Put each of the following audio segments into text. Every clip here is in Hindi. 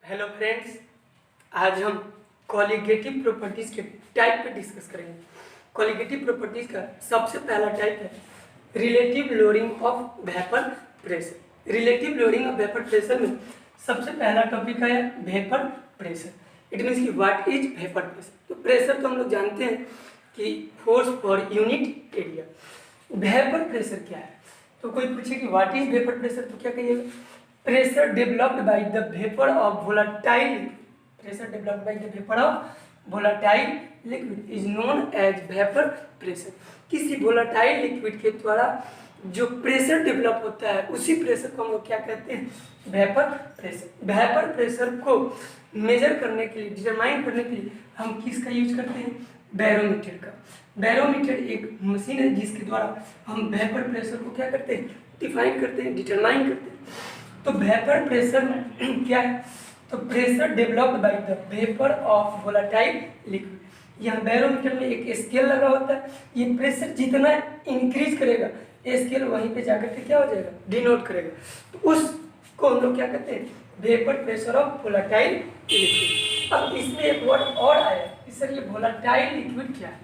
हेलो फ्रेंड्स, आज हम कॉलिगेटिव प्रॉपर्टीज के टाइप पे डिस्कस करेंगे। कॉलिगेटिव प्रॉपर्टीज का सबसे पहला टाइप है relative loading of vapour pressure. Relative loading of vapour pressure में सबसे पहला टॉपिक है वेपर प्रेशर। इट मीन्स कि व्हाट इज वेपर प्रेशर। तो प्रेशर तो हम लोग जानते हैं कि force for unit area. Vapour pressure क्या है? तो कोई पूछे कि व्हाट इज वेपर प्रेशर, तो क्या कहिएगा? Pressure developed by the vapor of volatile liquid is known as vapor pressure। किसी volatile liquid के द्वारा जो प्रेशर डेवलप होता है उसी प्रेशर को हम लोग क्या कहते हैं? Vapour pressure. वेपर प्रेशर को मेजर करने के लिए, डिटरमाइन करने के लिए हम किसका यूज करते हैं? बैरोमीटर का। बैरोमीटर एक मशीन है जिसके द्वारा हम वेपर प्रेशर को क्या करते हैं? डिफाइन करते हैं, डिटरमाइन करते हैं। तो वेपर प्रेशर में क्या है? तो pressure developed by the vapour of volatile liquid. यहाँ बैरोमीटर में एक स्केल लगा होता है। ये प्रेशर जितना इंक्रीज करेगा स्केल वहीं पे जाकर के क्या हो जाएगा? डिनोट करेगा। तो उसको हम लोग क्या कहते हैं? Vapour pressure of volatile liquid. अब इसमें एक वर्ड और आया कि सर ये वोलेटाइल लिक्विड क्या है?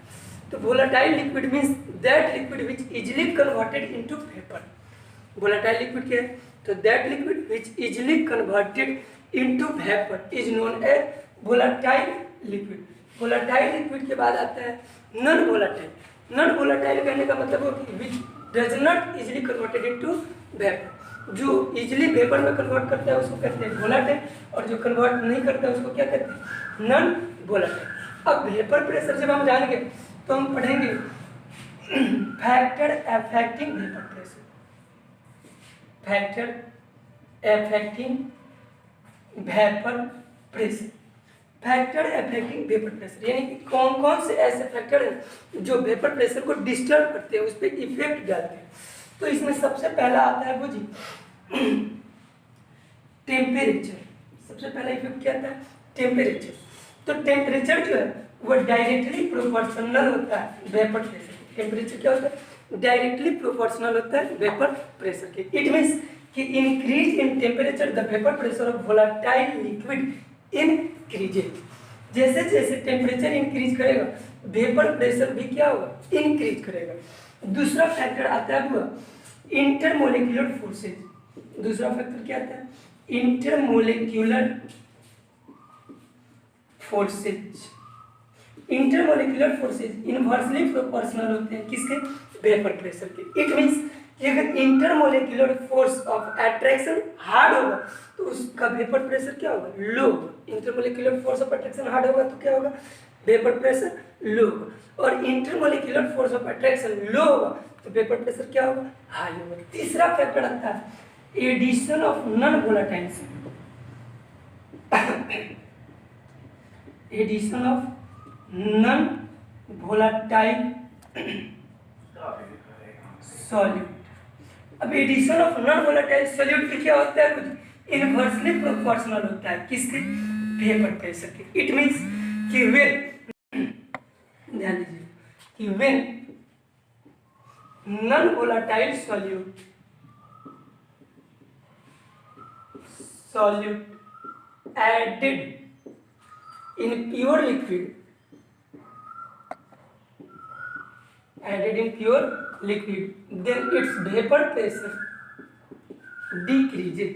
तो volatile liquid means that liquid which easily converted into vapour. Volatile liquid क्या है? तो that liquid which easily converted into vapour is known as volatile liquid. Volatile liquid के बाद आता है नॉन वोलेटाइल। नॉन वोलेटाइल कहने का मतलब हो कि which does not easily converted into vapour. जो इजिली वेपर में कन्वर्ट करता है उसको कहते हैं वोलेटाइल, और जो कन्वर्ट नहीं करता है उसको क्या कहते हैं? Non volatile. अब वेपर प्रेशर जब हम जानेंगे तो हम पढ़ेंगे factor affecting vapour pressure. Factor affecting vapour pressure. Factor affecting vapour pressure यानी कि कौन कौन से ऐसे फैक्टर हैं जो वेपर प्रेशर को डिस्टर्ब करते हैं, उस पर इफेक्ट डालते हैं। तो इसमें सबसे पहला आता है वो जी टेम्परेचर। सबसे पहला इफेक्ट क्या आता है? टेम्परेचर। तो टेम्परेचर जो है वो डायरेक्टली प्रोपोर्शनल होता है वेपर प्रेशर। टेम्परेचर क्या होता है? डायरेक्टली प्रोपोर्शनल होता है वेपर प्रेशर के। इट मीन्स कि increase in temperature the vapour pressure of volatile liquid increases. जैसे जैसे टेम्परेचर इंक्रीज करेगा वेपर प्रेशर भी क्या होगा? इंक्रीज करेगा। दूसरा फैक्टर आता है वो इंटरमोलिक्यूलर फोर्सेज। दूसरा फैक्टर क्या आता है? Intermolecular forces. Intermolecular forces inversely proportional होते हैं किसके? वेपर प्रेशर के। इट मीन्स कि अगर intermolecular force of attraction hard होगा तो उसका वेपर प्रेशर क्या होगा? लो होगा। Intermolecular force of attraction hard होगा तो क्या होगा? वेपर प्रेशर लो होगा। और इंटरमोलिक्यूलर फोर्स ऑफ अट्रैक्शन लो होगा तो वेपर प्रेशर क्या होगा? हाई होगा। तीसरा फैक्टर आता है addition of non volatile. Addition of non volatile solute. अब addition of non volatile solute की क्या होता है? कुछ इनवर्सली प्रोपोर्शनल होता है किसके? वेपर प्रेशर के। इट मींस कि ध्यान दीजिए कि when non volatile solute added in pure liquid then its vapor pressure decreases।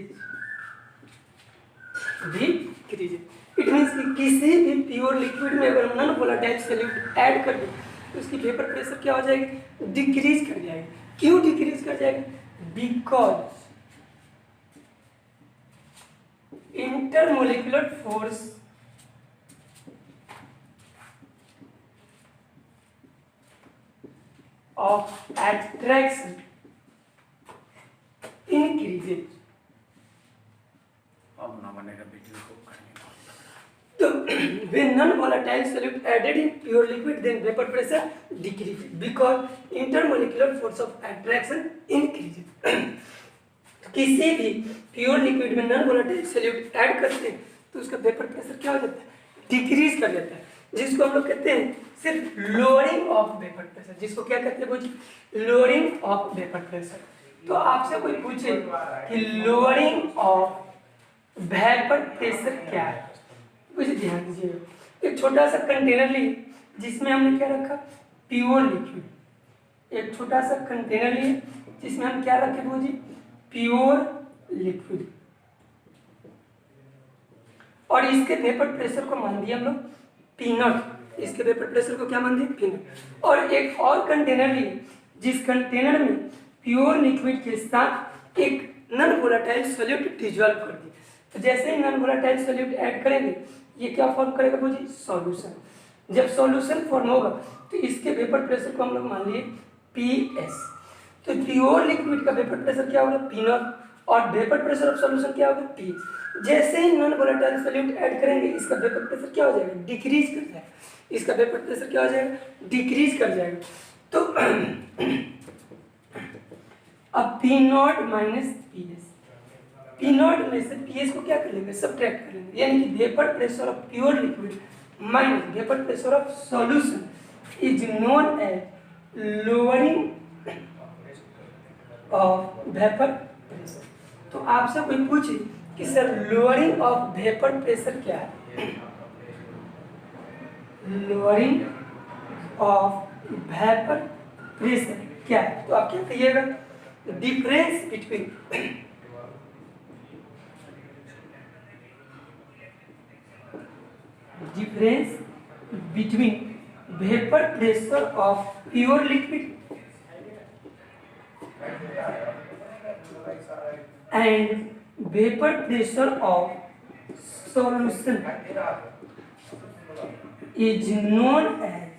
It means कि किसी भी प्योर लिक्विड में अगर नॉन वोलेटाइल सॉल्यूट ऐड कर दे तो उसकी वेपर प्रेशर क्या हो जाएगी? डिक्रीज कर जाएगी। क्यों डिक्रीज कर जाएगी? Because intermolecular force of attraction increases। तो when non-volatile solute added in pure liquid then vapor pressure decreases because intermolecular force of attraction increases। किसी भी प्योर लिक्विड में नॉन वोलेटाइल सॉल्यूट ऐड करते हैं तो उसका वेपर प्रेशर क्या हो जाता है? डिक्रीज कर जाता है, जिसको हम लोग कहते हैं सिर्फ लोअरिंग ऑफ वेपर प्रेशर। जिसको क्या कहते हैं? वो लोअरिंग ऑफ वेपर प्रेशर। तो आपसे कोई पूछे कि लोअरिंग ऑफ वेपर प्रेशर क्या है, कुछ ध्यान दीजिएगा। एक छोटा सा कंटेनर लिए जिसमें हमने क्या रखा, प्योर लिक्विड। एक छोटा सा कंटेनर लिए जिसमें हम क्या रखे वो जी, प्योर लिक्विड, और इसके वेपर प्रेशर को मान दिया हम लोग पीनट। इसके वेपर प्रेशर को क्या मान दिया, पीनट। और एक और कंटेनर लिए जिस कंटेनर में प्योर लिक्विड के साथ एक नॉन वोलेटाइल सॉल्यूट डिजॉल्व कर दिया। तो जैसे ही नॉन वोलेटाइल सॉल्यूट ऐड करेंगे ये क्या फॉर्म करेगा वो जी, सॉल्यूशन। जब सॉल्यूशन फॉर्म होगा तो इसके वेपर प्रेशर को हम लोग मान लिए PS। तो प्योर लिक्विड का वेपर प्रेशर क्या होगा, पीनट, और वेपर प्रेशर ऑफ सॉल्यूशन क्या होगा, PS। जैसे ही नॉन वोलेटाइल सॉल्यूट ऐड करेंगे इसका वेपर प्रेशर क्या हो जाएगा, डिक्रीज कर जाएगा। इसका वेपर प्रेशर क्या हो जाएगा, डिक्रीज कर जाएगा। तो अब P0 माइनस PS, P0 में से PS को क्या कर लेंगे, सब्ट्रैक्ट कर लेंगे, यानी कि vapour pressure of pure liquid minus vapour pressure of solution is known as lowering of vapour pressure. तो आपसे कोई पूछे कि sir lowering of vapour pressure क्या है, लोअरिंग ऑफ वेपर प्रेशर क्या है, तो आप क्या कहिएगा, difference between vapour pressure of pure liquid and vapor pressure of solution is known as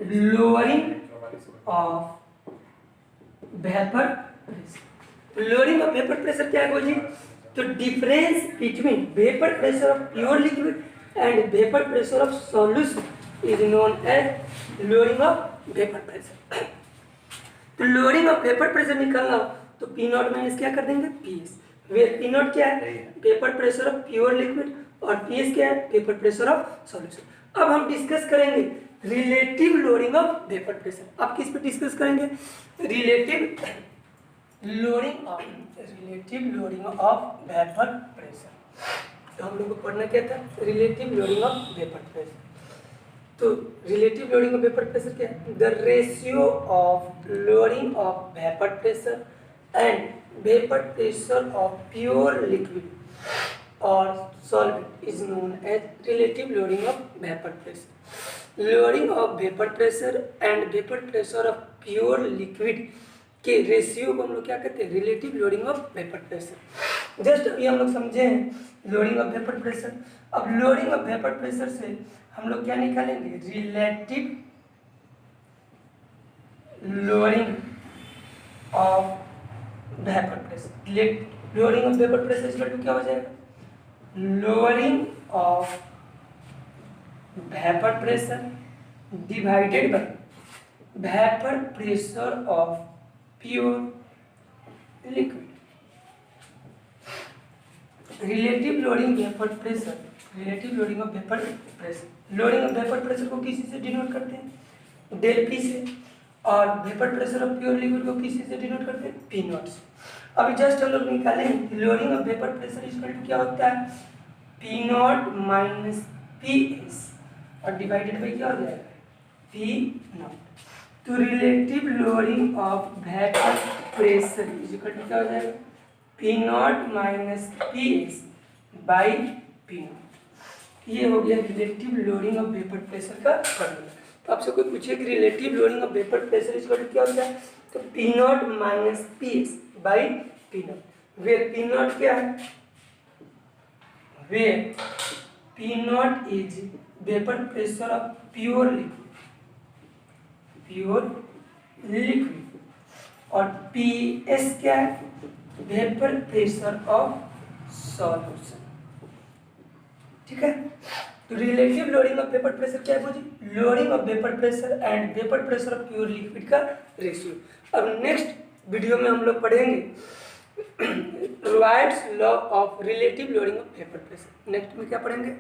lowering of vapor pressure। lowering of vapor pressure क्या है जी, तो difference between vapour pressure of pure liquid and vapour pressure of solution is known as lowering of vapour pressure. तो लोअरिंग ऑफ वेपर प्रेशर निकालना हो तो P0 माइनस क्या कर देंगे, PS। वेयर P0 क्या है, vapour pressure of pure liquid, और PS क्या है, वेपर प्रेशर ऑफ सॉल्यूशन। अब हम डिस्कस करेंगे relative lowering of vapour pressure. अब किस पे डिस्कस करेंगे, relative lowering of vapour pressure. तो हम लोग को पढ़ना क्या था, relative lowering of vapour pressure. तो relative lowering of vapour pressure क्या है, the ratio of lowering of vapour pressure and vapour pressure of pure liquid और solvent is known as relative lowering of vapour pressure. Lowering of vapour pressure and vapour pressure of pure liquid के रेशियो को हम लोग क्या कहते हैं, relative lowering of vapour pressure. Just अभी हम लोग समझे हैं लोअरिंग ऑफ वेपर प्रेशर। अब लोअरिंग ऑफ वेपर प्रेशर से हम लोग क्या निकालेंगे, relative lowering of vapour pressure. Lowering of vapour pressure equal to क्या हो जाएगा, lowering of vapour pressure divided by vapour pressure of pure liquid. Relative lowering vapour pressure, relative lowering of vapour pressure, lowering of vapour pressure को किसी से डिनोट करते हैं, डेल P से, और vapour pressure of pure liquid को किसी से डिनोट करते हैं, P0 से। अभी जस्ट हम लोग निकालेंगे lowering of vapour pressure equal to क्या होता है, P0 माइनस PS और डिवाइडेड बाई क्या हो जाएगा, P0। तो relative lowering of vapour pressure equal to क्या हो जाएगा, P0 minus PS by P0। ये हो गया relative lowering of vapour pressure का फॉर्मूला। तो आपसे कोई पूछे कि relative lowering of vapour pressure equal to क्या होता है, तो P0 minus PS by P0। Where P0 क्या है, where P0 is vapour pressure of pure liquid, और PS क्या है, वेपर प्रेशर ऑफ सॉल्यूशन। ठीक है, तो relative lowering of vapour pressure क्या है वो जी, lowering of vapour pressure and vapour pressure of pure liquid का रेशियो। अब नेक्स्ट वीडियो में हम लोग पढ़ेंगे Raoult's law of relative lowering of vapour pressure. Next में क्या पढ़ेंगे,